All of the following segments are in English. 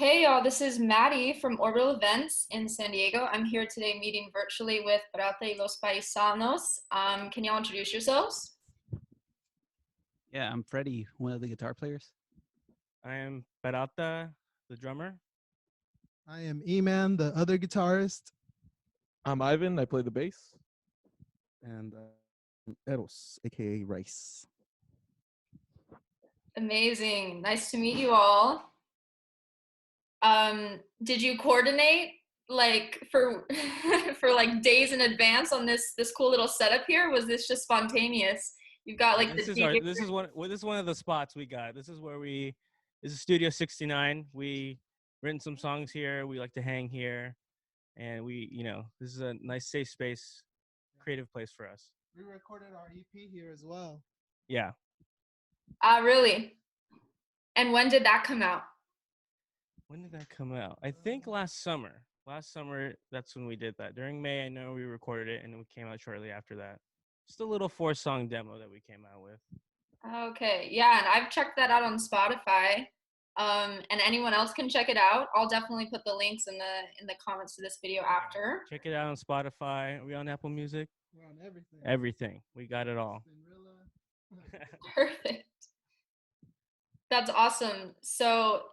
Hey y'all, this is Maddie from Orbital Events in San Diego. I'm here today meeting virtually with PERALTA y los PAISANOS. Can y'all introduce yourselves? Yeah, I'm Freddie, one of the guitar players. I am PERALTA, the drummer. I am E-Man, the other guitarist. I'm Ivan. I play the bass. And Eros, aka Rice. Amazing. Nice to meet you all. Did you coordinate like for for like days in advance on this cool little setup here? Was this just spontaneous? You've got like This the is DJ. this is one of the spots we got. This is Studio 69. We written some songs here. We like to hang here, and this is a nice safe space, creative place for us. We recorded our EP here as well. Yeah. Really? And when did that come out? When did that come out? I think last summer. Last summer, that's when we did that. During May, I know we recorded it, and it came out shortly after that. Just a little 4-song demo that we came out with. Okay, yeah, and I've checked that out on Spotify. And anyone else can check it out. I'll definitely put the links in the comments to this video after. Check it out on Spotify. Are we on Apple Music? We're on everything. Everything. We got it all. Perfect. That's awesome. So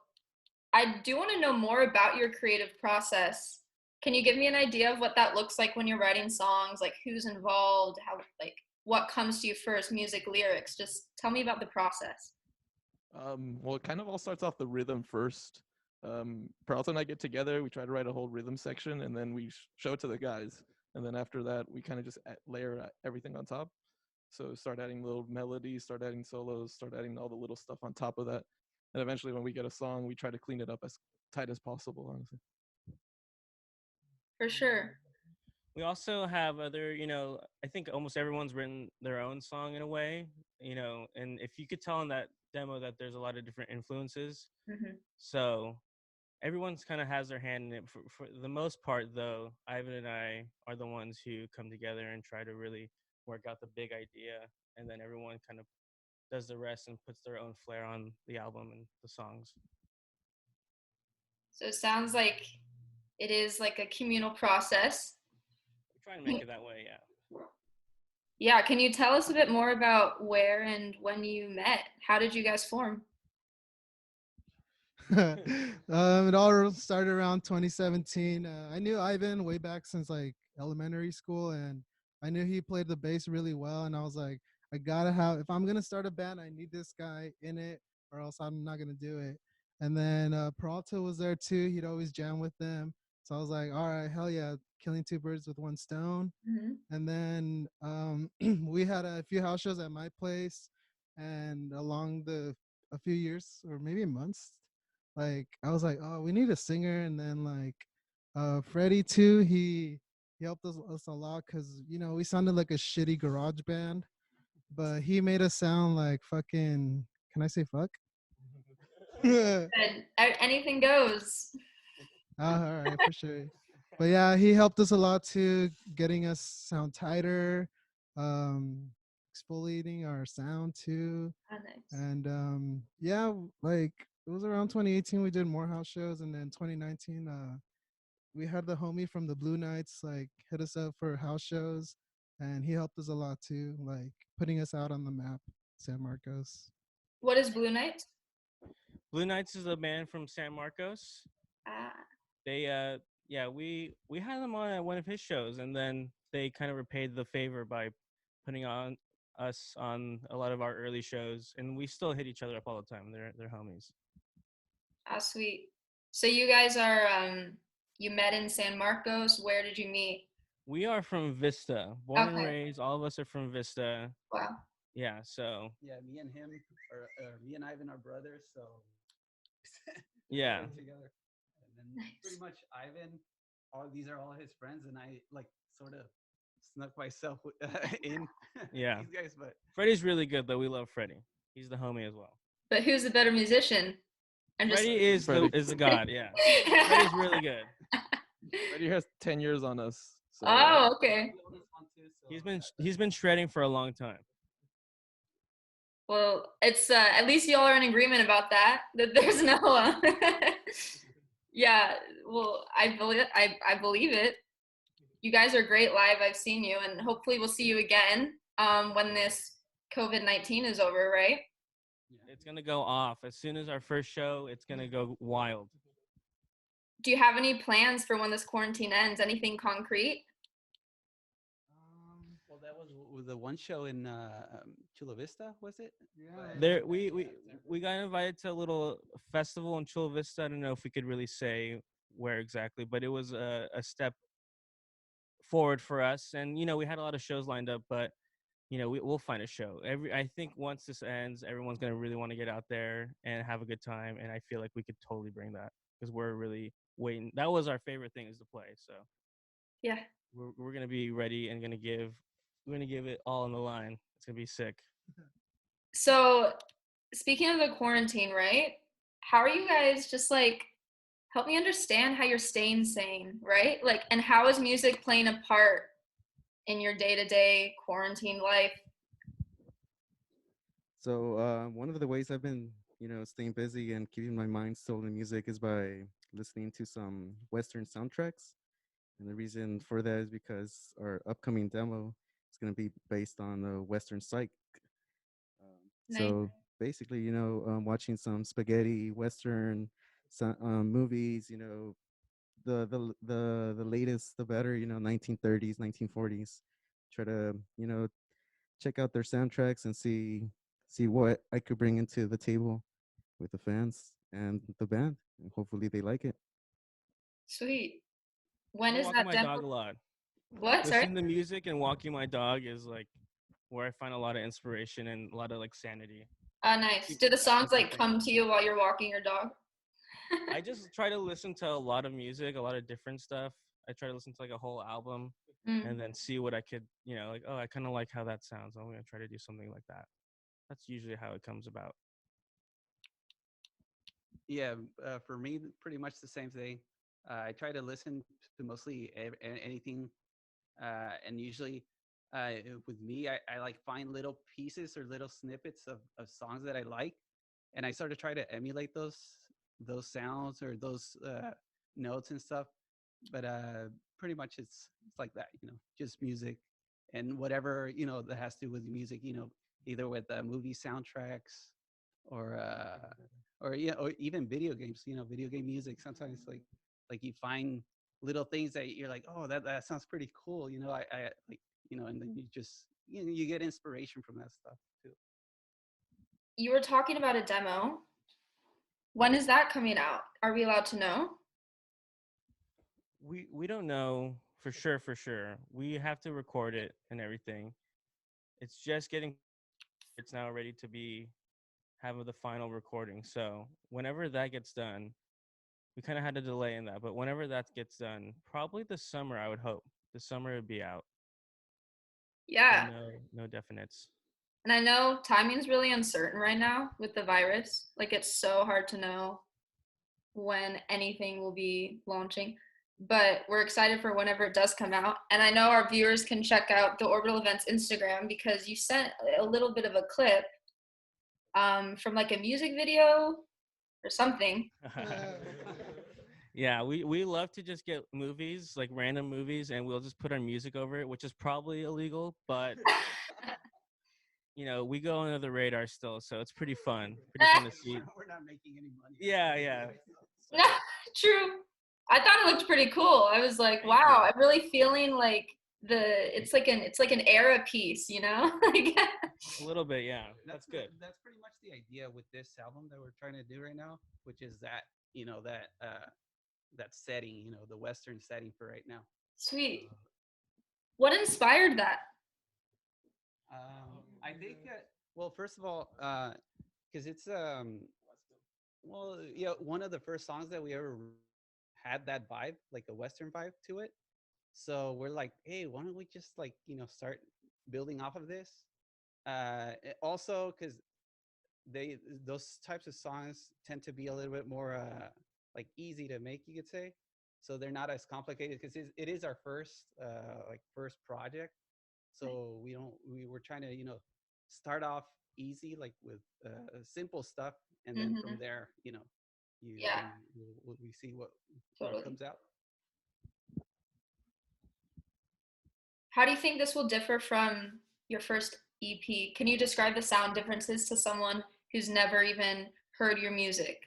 I do want to know more about your creative process. Can you give me an idea of what that looks like when you're writing songs? Like who's involved? How, like, what comes to you first? Music, lyrics? Just tell me about the process. Well, it kind of all starts off the rhythm first. Peralta and I get together. We try to write a whole rhythm section, and then we show it to the guys. And then after that, we kind of just layer everything on top. So start adding little melodies, start adding solos, start adding all the little stuff on top of that. And eventually, when we get a song, we try to clean it up as tight as possible, honestly. For sure. We also have other, I think almost everyone's written their own song in a way, and if you could tell in that demo that there's a lot of different influences. Mm-hmm. So everyone's kind of has their hand in it. For the most part, though, Ivan and I are the ones who come together and try to really work out the big idea, and then everyone kind of does the rest and puts their own flair on the album and the songs. So it sounds like it is like a communal process. We try to make it that way, yeah. Yeah, can you tell us a bit more about where and when you met? How did you guys form? It all started around 2017. I knew Ivan way back since like elementary school, and I knew he played the bass really well. And I was like, I gotta have, if I'm gonna start a band, I need this guy in it, or else I'm not gonna do it. And then Peralta was there too. He'd always jam with them. So I was like, all right, hell yeah, killing two birds with one stone. Mm-hmm. And then we had a few house shows at my place, and along a few years or maybe months, like I was like, oh, we need a singer. And then like Freddie too, he helped us a lot because we sounded like a shitty garage band, but he made us sound like fucking, can I say fuck? Anything goes. All right, for sure. But yeah, he helped us a lot too, getting us sound tighter, exfoliating our sound too. Oh, nice. And yeah, like it was around 2018 we did more house shows, and then 2019 we had the homie from the Blue Knights like hit us up for house shows, and he helped us a lot too, like putting us out on the map, San Marcos. What is Blue Knight? Blue Knights is a band from San Marcos. They we had them on at one of his shows, and then they kind of repaid the favor by putting on us on a lot of our early shows, and we still hit each other up all the time. They're homies. Ah, sweet. So you guys are you met in San Marcos. Where did you meet? We are from Vista, born and raised. All of us are from Vista. Wow. Yeah, so Yeah, me and him, or me and Ivan are brothers, so yeah. Together. And then pretty much Ivan, these are all his friends, and I like sort of snuck myself in. Yeah. These guys, but Freddie's really good though. We love Freddie. He's the homie as well. But who's the better musician? Freddie is the god. Yeah. Freddie's really good. Freddie has 10 years on us. So, Oh, okay. He's been shredding for a long time. Well, it's at least y'all are in agreement about that. That there's no. Yeah, well, I believe it. You guys are great live. I've seen you, and hopefully we'll see you again when this COVID-19 is over, right? It's gonna go off as soon as our first show. It's gonna go wild. Do you have any plans for when this quarantine ends? Anything concrete? Well, that was the one show in Chula Vista, was it? Yeah. There, we got invited to a little festival in Chula Vista. I don't know if we could really say where exactly, but it was a step forward for us. And we had a lot of shows lined up, but we'll find a show. I think once this ends, everyone's gonna really want to get out there and have a good time, and I feel like we could totally bring that because we're really waiting. That was our favorite thing, is to play. So Yeah. we're gonna be ready and we're gonna give it all on the line. It's gonna be sick. So, speaking of the quarantine, right? How are you guys just like help me understand how you're staying sane, right? Like, and how is music playing a part in your day-to-day quarantine life? So one of the ways I've been, staying busy and keeping my mind still in music is by listening to some Western soundtracks. And the reason for that is because our upcoming demo is going to be based on the Western psych. Nice. So basically, watching some spaghetti Western movies, the latest, the better, 1930s, 1940s. Try to, check out their soundtracks and see what I could bring into the table with the fans and the band, and hopefully they like it. Sweet. When I'm is walking that my demo? dog a lot. What? Sorry? Listening to music and walking my dog is like where I find a lot of inspiration and a lot of like sanity. Nice. Keep Do the songs like thinking. come to you while you're walking your dog? I just try to listen to a lot of music, a lot of different stuff. I try to listen to like a whole album Mm. and then see what I could, like, oh, I kind of like how that sounds. I'm going to try to do something like that. That's usually how it comes about. Yeah, for me, pretty much the same thing. I try to listen to mostly anything, and usually, with me, I like find little pieces or little snippets of songs that I like, and I sort of try to emulate those sounds or those notes and stuff. But pretty much it's like that, just music and whatever that has to do with music, either with movie soundtracks or yeah, or even video games, video game music. Sometimes like you find little things that you're like, oh, that sounds pretty cool, I like, and then you just you get inspiration from that stuff too. You were talking about a demo. When is that coming out? Are we allowed to know? We don't know for sure, for sure. We have to record it and everything. It's just getting, it's now ready to be have the final recording. So whenever that gets done, we kind of had a delay in that, but whenever that gets done, probably this summer, I would hope this summer it'd be out. But Yeah. no definites. And I know timing's really uncertain right now with the virus. Like it's so hard to know when anything will be launching. But we're excited for whenever it does come out. And I know our viewers can check out the Orbital Events Instagram because you sent a little bit of a clip from like a music video or something. Yeah, we love to just get movies, like random movies, and we'll just put our music over it, which is probably illegal, but we go under the radar still, so it's pretty fun to see. We're not making any money. Yeah. True. I thought it looked pretty cool. I was like, Thank wow, you. I'm really feeling like it's like an era piece, like A little bit, yeah. That's good. That's pretty much the idea with this album that we're trying to do right now, which is that that setting, the Western setting for right now. Sweet. What inspired that? I think well, first of all, because it's well, yeah, one of the first songs that we ever had that vibe, like a Western vibe to it. So we're like, hey, why don't we just like start building off of this? Also, because they those types of songs tend to be a little bit more like easy to make, you could say. So they're not as complicated because it is our first like first project. So we were trying to start off easy, like with simple stuff, and then from there Yeah, we see what totally. comes out. How do you think this will differ from your first EP? Can you describe the sound differences to someone who's never even heard your music?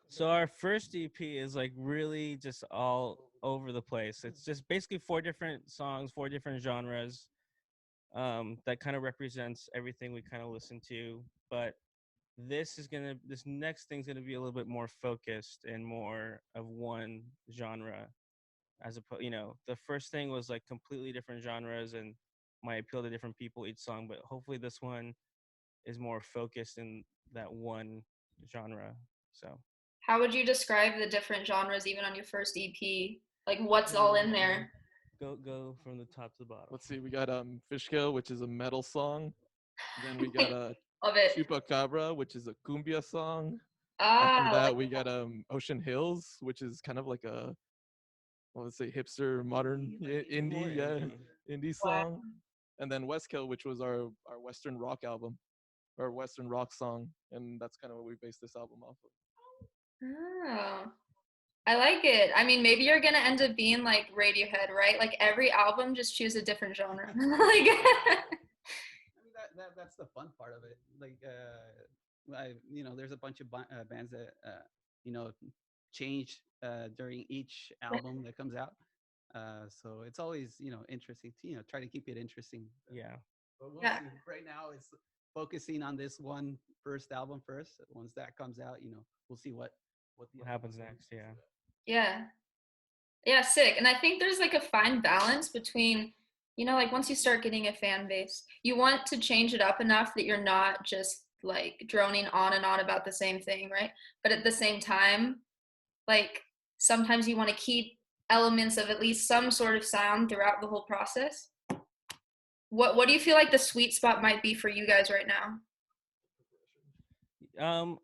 So our first EP is like really just all over the place. It's just basically 4 different songs, 4 different genres, that kind of represents everything we kind of listen to. But this next thing's gonna be a little bit more focused and more of one genre, as opposed, the first thing was like completely different genres and might appeal to different people each song. But hopefully this one is more focused in that one genre. So. How would you describe the different genres even on your first EP? Like what's all in there? Go from the top to the bottom. Let's see. We got Fishkill, which is a metal song. Then we got Love it. Chupacabra, which is a cumbia song. After Ah, that, we got Ocean Hills, which is kind of like a, well, let's say hipster modern indie wow. song. And then Westkill, which was our Western rock album, or Western rock song, and that's kind of what we based this album off of. Oh, I like it. I mean, maybe you're gonna end up being like Radiohead, right? Like every album, just choose a different genre. Like, I mean, that's the fun part of it. Like, there's a bunch of bands that change during each album that comes out. So it's always interesting to try to keep it interesting. Yeah. But we'll Yeah. see. Right now, it's focusing on this one first album first. Once that comes out, we'll see what happens next. Yeah. yeah. Yeah, sick. And I think there's like a fine balance between, like once you start getting a fan base, you want to change it up enough that you're not just like droning on and on about the same thing, right? But at the same time, like sometimes you want to keep elements of at least some sort of sound throughout the whole process. What do you feel like the sweet spot might be for you guys right now?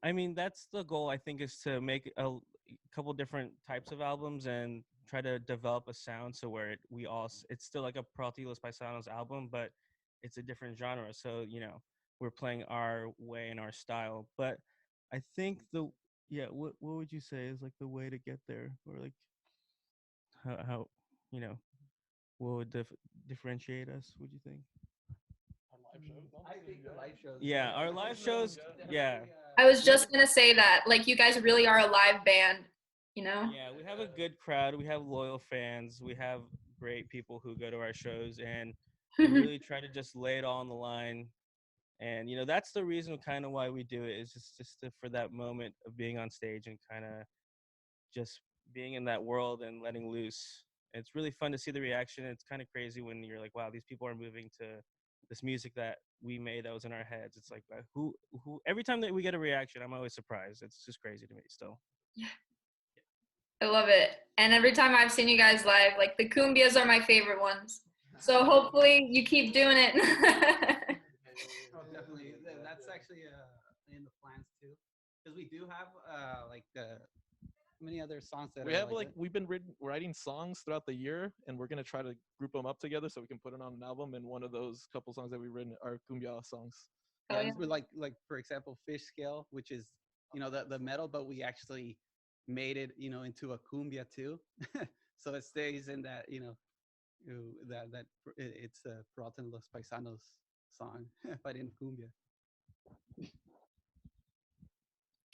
I mean, that's the goal, I think, is to make a couple different types of albums and try to develop a sound so where it's still like a PERALTA Los Paisanos album, but it's a different genre. So, we're playing our way and our style. But I think what would you say is like the way to get there, or like how what would differentiate us, would you think? I think the live shows. Yeah, our live shows. Yeah. I was just gonna say that. Like you guys really are a live band, Yeah, we have a good crowd. We have loyal fans. We have great people who go to our shows, and we really try to just lay it all on the line. And that's the reason kind of why we do it, is for that moment of being on stage and kind of just being in that world and letting loose. It's really fun to see the reaction. It's kind of crazy when you're like, wow, these people are moving to this music that we made that was in our heads. It's like, who every time that we get a reaction, I'm always surprised. It's just crazy to me still. Yeah. I love it. And every time I've seen you guys live, like the cumbias are my favorite ones. So hopefully you keep doing it. Oh, definitely. That's actually in the plans too, because we do have many other songs that we have we've been writing songs throughout the year, and we're gonna try to group them up together so we can put it on an album. And one of those couple songs that we've written are cumbia songs. Yeah, yeah. Like for example, Fish Scale, which is the metal, but we actually made it into a cumbia too, so it stays in that that it's a PERALTA Los Paisanos song, but in cumbia.